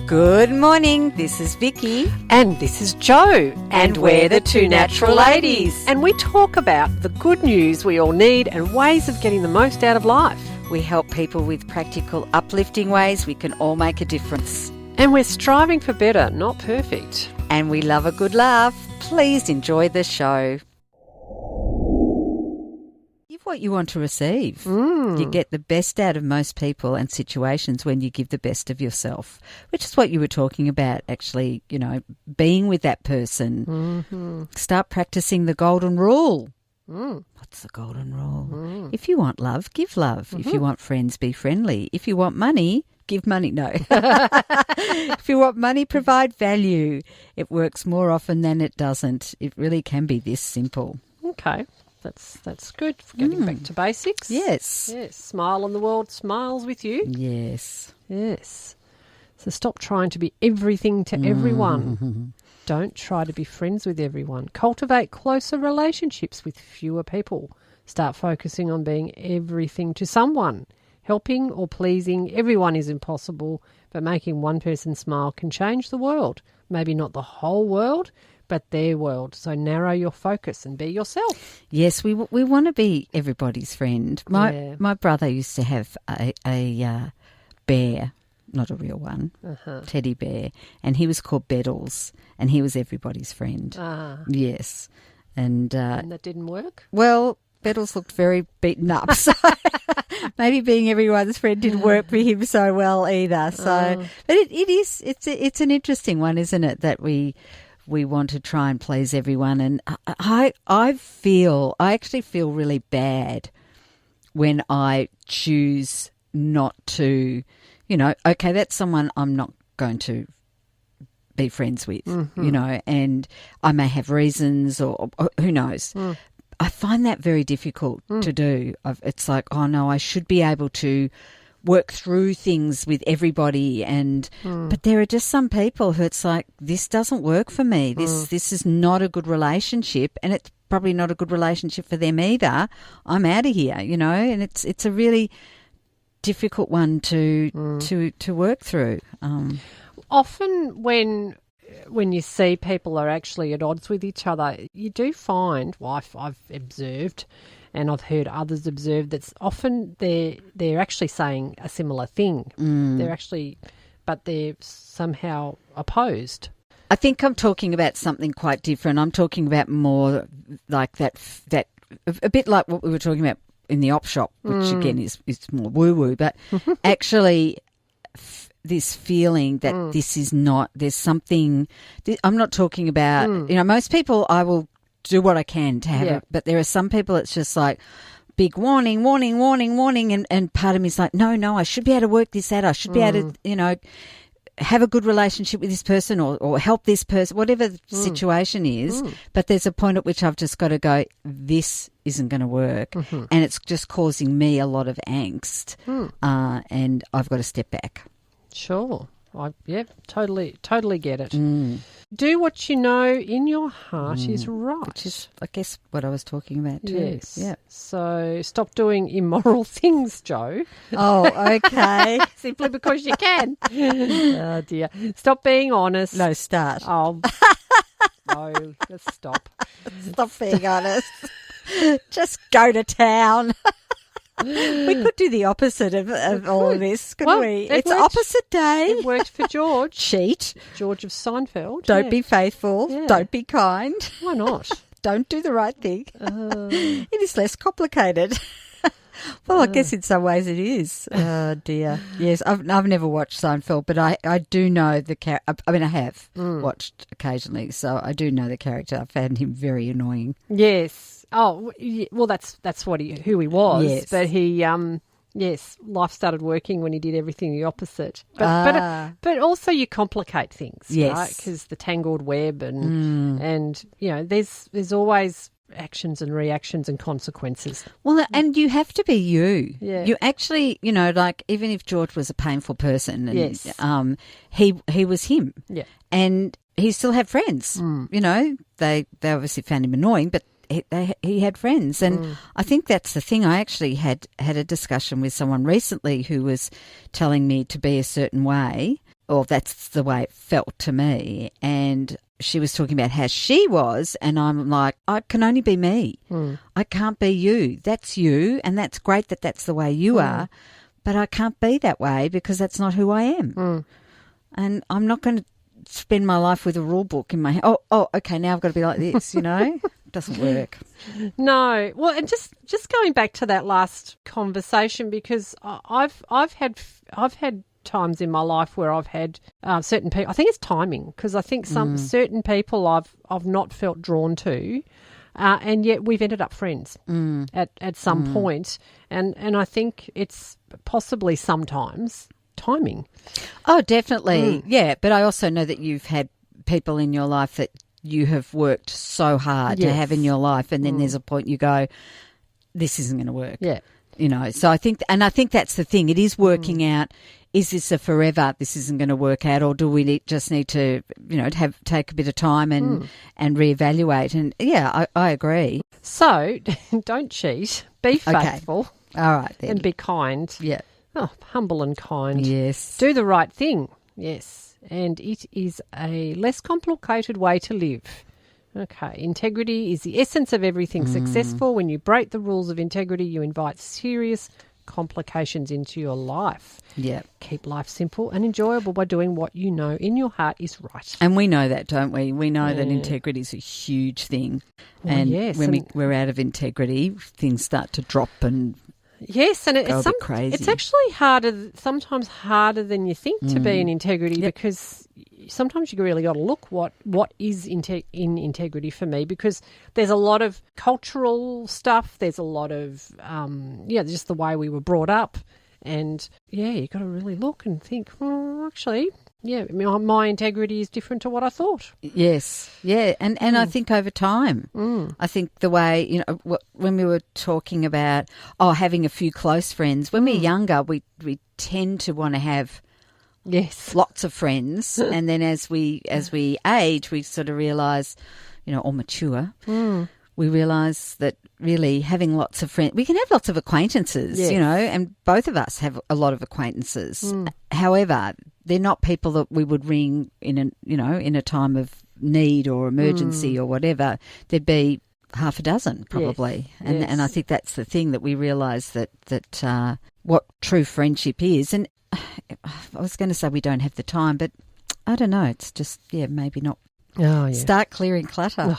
Good morning, this is Vicky. And this is Jo. And we're the Two Natural Ladies. And we talk about the good news we all need and ways of getting the most out of life. We help people with practical, uplifting ways we can all make a difference. And we're striving for better, not perfect. And we love a good laugh. Please enjoy the show. Give what you want to receive. You get the best out of most people and situations when you give the best of yourself, which is what you were talking about, actually, you know, being with that person. Start practicing the golden rule. What's the golden rule? If you want love, give love. If you want friends, be friendly. If you want money, give money. No. If you want money, provide value. It works more often than it doesn't. It really can be this simple. Okay. That's good for getting back to basics. Yes. Yes. Smile and the world smiles with you. Yes. Yes. So stop trying to be everything to everyone. Don't try to be friends with everyone. Cultivate closer relationships with fewer people. Start focusing on being everything to someone. Helping or pleasing everyone is impossible, but making one person smile can change the world. Maybe not the whole world, but their world. So narrow your focus and be yourself. Yes, we want to be everybody's friend. My brother used to have a bear, not a real one, teddy bear, and he was called Beddles, and he was everybody's friend. Yes. And that didn't work? Well, Beddles looked very beaten up, so maybe being everyone's friend didn't work for him so well either. So, but it's an interesting one, isn't it, that we want to try and please everyone. And I actually feel really bad when I choose not to, you know, okay, that's someone I'm not going to be friends with, you know, and I may have reasons or who knows. I find that very difficult to do. It's like, oh no, I should be able to work through things with everybody, but there are just some people who it's like, this doesn't work for me. This is not a good relationship, and it's probably not a good relationship for them either. I'm out of here, you know, and it's a really difficult one to work through. Often when you see people are actually at odds with each other, you do find, well, I've observed and I've heard others observe, that's often they're actually saying a similar thing. But they're somehow opposed. I think I'm talking about something quite different. I'm talking about more like that a bit like what we were talking about in the op shop, which again is more woo-woo, but actually this feeling that this is not, there's something, I'm not talking about, you know, most people I will do what I can to have it, but there are some people it's just like big warning, and part of me is like, no, I should be able to work this out. I should be able to, you know, have a good relationship with this person or help this person, whatever the situation is. But there's a point at which I've just got to go, this isn't going to work. And it's just causing me a lot of angst. And I've got to step back. Sure. Totally get it. Do what you know in your heart is right. Which is, I guess, what I was talking about too. Yes. Yeah. So stop doing immoral things, Jo. Oh, okay. Simply because you can. Oh, dear. Stop being honest. No, start. Oh, no, just stop. Stop being honest. Just go to town. We could do the opposite of all of this, couldn't we? It's opposite day. It worked for George. Cheat. George of Seinfeld. Don't be faithful. Yeah. Don't be kind. Why not? Don't do the right thing. It is less complicated. Well, I guess in some ways it is. Oh, dear. Yes, I've never watched Seinfeld, but I do know the character. I mean, I have watched occasionally, so I do know the character. I found him very annoying. Yes. Oh, well, that's who he was. Yes. But he, life started working when he did everything the opposite. But also you complicate things, yes, right? Because the tangled web and you know, there's always actions and reactions and consequences. Well, and you have to be you. Yeah. You actually, you know, like even if George was a painful person, and, yes, he was him. Yeah, and he still had friends. You know, they obviously found him annoying, but he had friends. And I think that's the thing. I actually had a discussion with someone recently who was telling me to be a certain way. or that's the way it felt to me. And she was talking about how she was, and I'm like, I can only be me. I can't be you. That's you, and that's great that that's the way you are, but I can't be that way because that's not who I am. And I'm not going to spend my life with a rule book in my hand. Oh, okay, now I've got to be like this, you know? It doesn't work. No. Well, and just going back to that last conversation, because I've had times in my life where I've had certain people. I think it's timing, because I think some certain people I've not felt drawn to, and yet we've ended up friends at some point. And I think it's possibly sometimes timing. Oh, definitely. Yeah, but I also know that you've had people in your life that you have worked so hard to have in your life, and then there's a point you go, this isn't going to work. Yeah. You know, so I think that's the thing. It is working out, is this a forever, this isn't going to work out, or do we just need to, you know, take a bit of time and reevaluate? And, yeah, I agree. So don't cheat. Be faithful. Okay. All right, then. And be kind. Yeah. Oh, humble and kind. Yes. Do the right thing. Yes. And it is a less complicated way to live. Okay. Integrity is the essence of everything successful. When you break the rules of integrity, you invite serious complications into your life. Yeah. Keep life simple and enjoyable by doing what you know in your heart is right. And we know that, don't we? We know that integrity is a huge thing. Well, and yes, when we're out of integrity, things start to drop and yes, and it's crazy. It's actually sometimes harder than you think to be in integrity, because sometimes you really got to look what is in integrity for me, because there's a lot of cultural stuff, there's a lot of just the way we were brought up, and you got to really look and think, actually, my integrity is different to what I thought. Yes, and I think over time, I think the way, you know, when we were talking about having a few close friends, when we're younger, we tend to want to have lots of friends, and then as we age, we sort of realise, you know, or mature, we realise that really having lots of friends, we can have lots of acquaintances, you know, and both of us have a lot of acquaintances. However, they're not people that we would ring in a time of need or emergency or whatever. There'd be half a dozen probably, and I think that's the thing, that we realise that what true friendship is. And I was going to say we don't have the time, but I don't know. It's just maybe not. Oh, yeah. Start clearing clutter.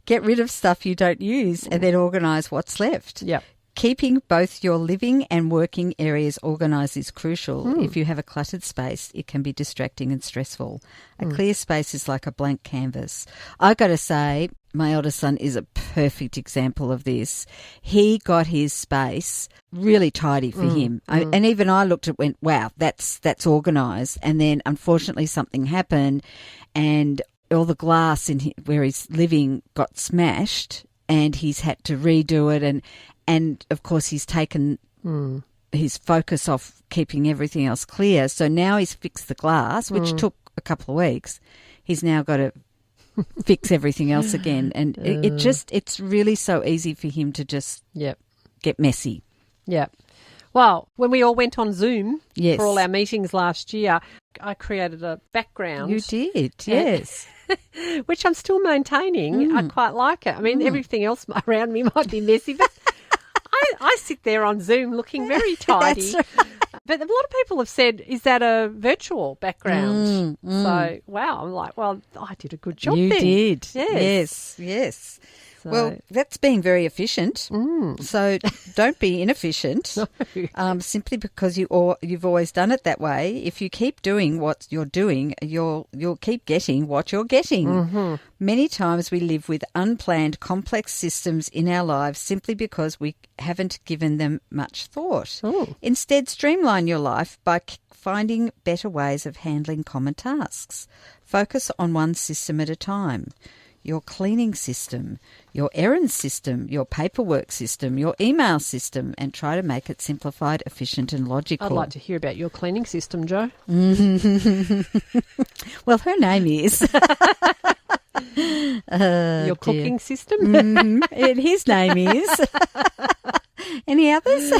Get rid of stuff you don't use, and then organise what's left. Yep. Keeping both your living and working areas organised is crucial. If you have a cluttered space, it can be distracting and stressful. A clear space is like a blank canvas. I got to say, my eldest son is a perfect example of this. He got his space really tidy for him. And even I looked at it, went, wow, that's organised. And then unfortunately something happened, and all the glass where he's living got smashed, and he's had to redo it, and of course he's taken his focus off keeping everything else clear. So now he's fixed the glass, which took a couple of weeks. He's now got to fix everything else again, and it's really so easy for him to just get messy. Yeah. Well, when we all went on Zoom for all our meetings last year, I created a background. You did, yes. Which I'm still maintaining. I quite like it. I mean, everything else around me might be messy, but I sit there on Zoom looking very tidy. That's right. But a lot of people have said, is that a virtual background? So, wow, I'm like, well, I did a good job You then. did. Yes. So. Well, that's being very efficient. So don't be inefficient. No. Simply because you've always done it that way. If you keep doing what you're doing, you'll keep getting what you're getting. Many times we live with unplanned, complex systems in our lives simply because we haven't given them much thought. Instead, streamline your life by finding better ways of handling common tasks. Focus on one system at a time. Your cleaning system, your errands system, your paperwork system, your email system, and try to make it simplified, efficient and logical. I'd like to hear about your cleaning system, Jo. Well, her name is. Your cooking system? And his name is. Any others?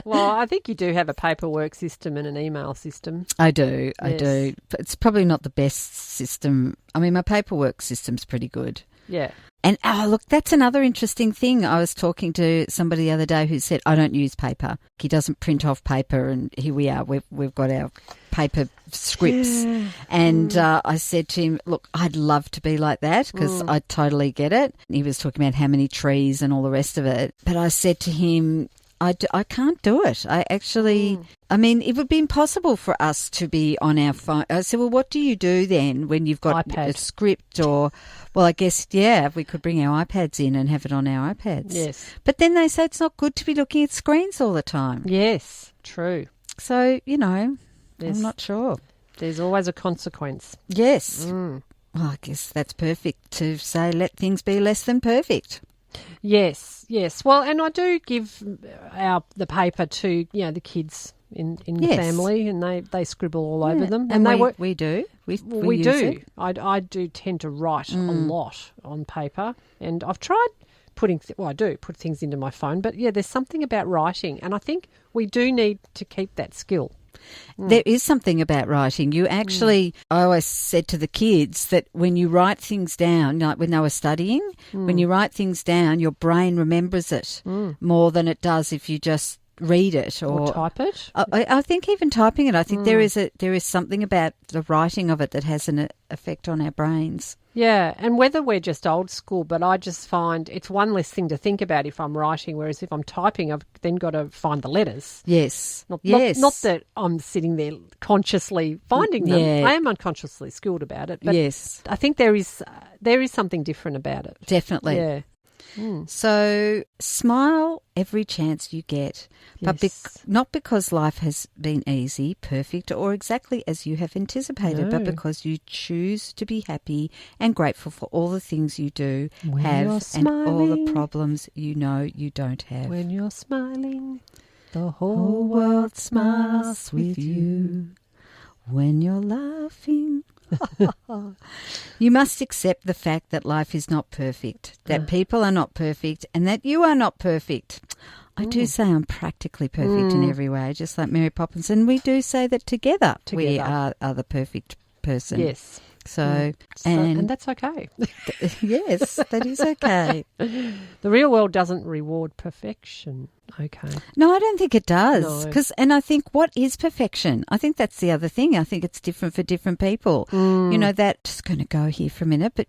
Well, I think you do have a paperwork system and an email system. I do. Yes. But it's probably not the best system. I mean, my paperwork system's pretty good. Yeah. And, look, that's another interesting thing. I was talking to somebody the other day who said, I don't use paper. He doesn't print off paper, and here we are. We've got our paper scripts. Yeah. And I said to him, look, I'd love to be like that because I totally get it. He was talking about how many trees and all the rest of it. But I said to him, I can't do it. I actually, I mean, it would be impossible for us to be on our phone. I said, well, what do you do then when you've got iPad. a script or, well, I guess, yeah, we could bring our iPads in and have it on our iPads. Yes. But then they say it's not good to be looking at screens all the time. Yes, true. So, I'm not sure. There's always a consequence. Yes. Well, I guess that's perfect to say let things be less than perfect. Yes. Well, and I do give the paper to the kids in the family, and they scribble all over them, and we do. We use do. It. I do tend to write a lot on paper, and I've tried I do put things into my phone, but there's something about writing, and I think we do need to keep that skill. There is something about writing. You actually, I always said to the kids that when you write things down, like when they were studying, when you write things down, your brain remembers it more than it does if you just read it or type it. I think even typing it, I think there is something about the writing of it that has an effect on our brains. Yeah, and whether we're just old school, but I just find it's one less thing to think about if I'm writing, whereas if I'm typing, I've then got to find the letters. Yes. Not that I'm sitting there consciously finding them. Yeah. I am unconsciously skilled about it, but yes. I think there is something different about it. Definitely. Yeah. So smile every chance you get, but not because life has been easy, perfect, or exactly as you have anticipated, but because you choose to be happy and grateful for all the things you do have and all the problems you don't have. When you're smiling, the whole world smiles with you. When you're laughing, you must accept the fact that life is not perfect, that people are not perfect, and that you are not perfect. I do say I'm practically perfect in every way, just like Mary Poppins, and we do say that together. We are the perfect person. Yes. And that's okay. Yes, that is okay. The real world doesn't reward perfection. Okay. No, I don't think it does. And I think, what is perfection? I think that's the other thing. I think it's different for different people. That, just going to go here for a minute, but,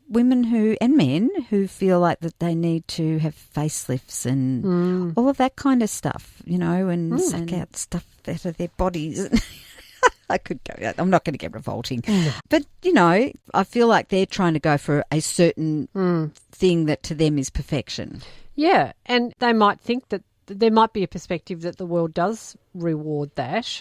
women and men who feel like that they need to have facelifts and all of that kind of stuff, and suck out stuff out of their bodies. I could go. I'm not going to get revolting. But, I feel like they're trying to go for a certain thing that to them is perfection. Yeah, and they might think that there might be a perspective that the world does reward that.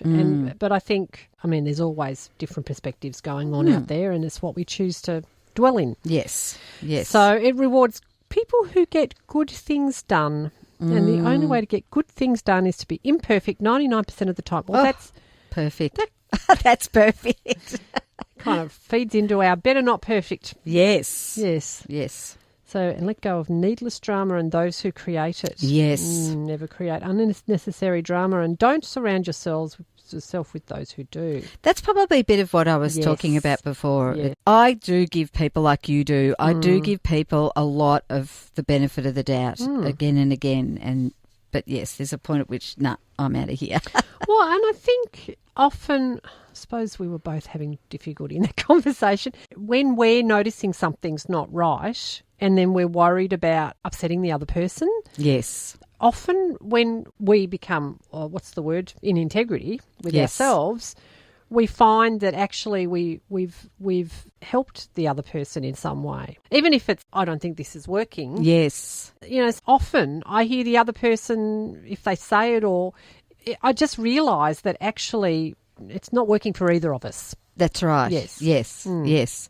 But I think, there's always different perspectives going on out there, and it's what we choose to dwell in. Yes. So it rewards people who get good things done. And the only way to get good things done is to be imperfect 99% of the time. Well, that's perfect. That's perfect. Kind of feeds into our better not perfect. Yes. So, and let go of needless drama and those who create it. Yes. Never create unnecessary drama, and don't surround yourself with those who do. That's probably a bit of what I was talking about before. Yeah. I do give people, like you do, I do give people a lot of the benefit of the doubt again and again. But yes, there's a point at which, I'm out of here. Well, and I think often, I suppose we were both having difficulty in that conversation, when we're noticing something's not right and then we're worried about upsetting the other person. Yes. Often when we become, in integrity with ourselves, we find that actually we've helped the other person in some way. Even if it's, I don't think this is working. Yes. Often I hear the other person, if they say it, or I just realise that actually it's not working for either of us. That's right. Yes.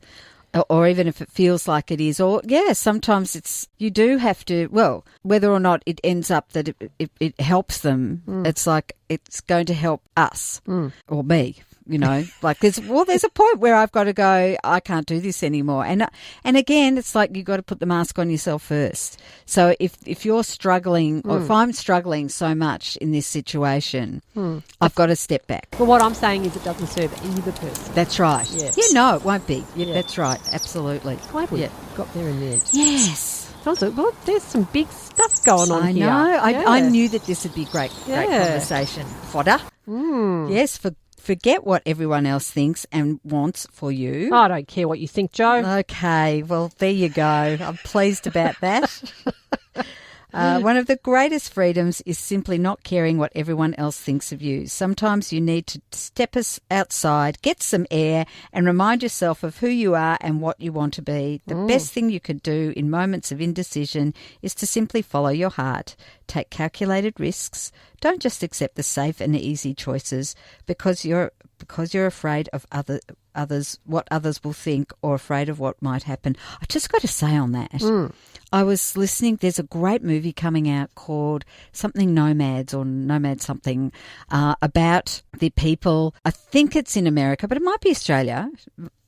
Or even if it feels like it is. Or, sometimes you do have to, whether or not it ends up that it helps them, it's like it's going to help us or me. you know, like there's a point where I've got to go, I can't do this anymore. And again, it's like you've got to put the mask on yourself first. So if you're struggling or if I'm struggling so much in this situation, I've got to step back. Well, what I'm saying is it doesn't serve either person. That's right. Yes. Yeah, no, it won't be. Yeah, that's right. Absolutely. Glad we got there in the end. Yes. Well, there's some big stuff going on I here. know. I knew that this would be great conversation. Fodder. Yes, forget what everyone else thinks and wants for you. I don't care what you think, Joe. Okay, well, there you go. I'm pleased about that. One of the greatest freedoms is simply not caring what everyone else thinks of you. Sometimes you need to step outside, get some air, and remind yourself of who you are and what you want to be. The best thing you could do in moments of indecision is to simply follow your heart. Take calculated risks. Don't just accept the safe and easy choices because you're afraid of others, what others will think, or afraid of what might happen. I just got to say on that, I was listening. There's a great movie coming out called something Nomads or Nomad something about the people. I think it's in America, but it might be Australia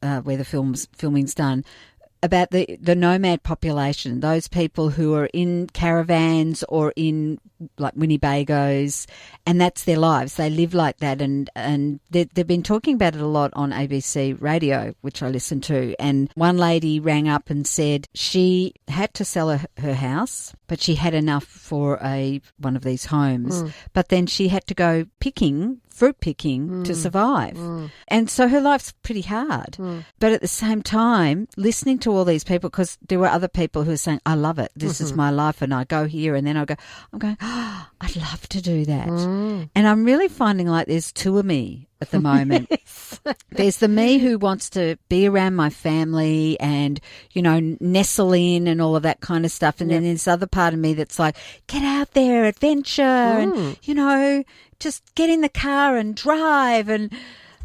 where the filming's done. About the nomad population, those people who are in caravans or in like Winnebagos, and that's their lives. They live like that, and they've been talking about it a lot on ABC radio, which I listen to. And one lady rang up and said she had to sell her house, but she had enough for one of these homes. But then she had to go fruit picking to survive. And so her life's pretty hard. But at the same time, listening to all these people, because there were other people who were saying, I love it. This is my life. And I go here and then I'm going, oh, I'd love to do that. And I'm really finding like there's two of me at the moment. Yes. There's the me who wants to be around my family and, you know, nestle in and all of that kind of stuff. And then there's this other part of me that's like, get out there, adventure and, you know, just get in the car and drive. And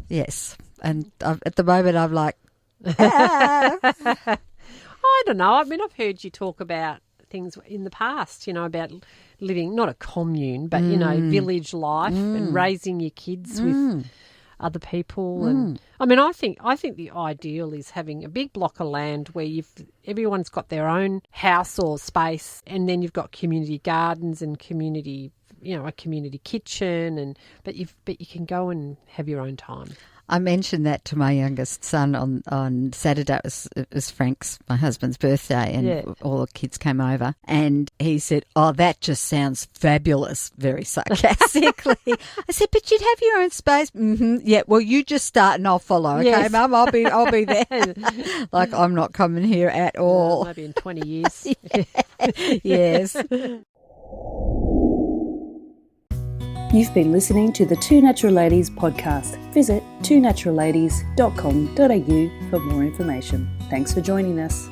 yes. And at the moment I'm like, I don't know. I mean, I've heard you talk about things in the past, you know, about living, not a commune, but, you know, village life and raising your kids with other people. And I mean, I think the ideal is having a big block of land where everyone's got their own house or space, and then you've got community gardens and community, you know, a community kitchen, but you can go and have your own time. I mentioned that to my youngest son on Saturday. It was Frank's, my husband's birthday, and all the kids came over. And he said, "Oh, that just sounds fabulous," very sarcastically. I said, "But you'd have your own space." Yeah, well, you just start and I'll follow. Okay, Yes. Mum, I'll be there. Like I'm not coming here at all. Maybe in 20 years. Yes. You've been listening to the Two Natural Ladies podcast. Visit twonaturalladies.com.au for more information. Thanks for joining us.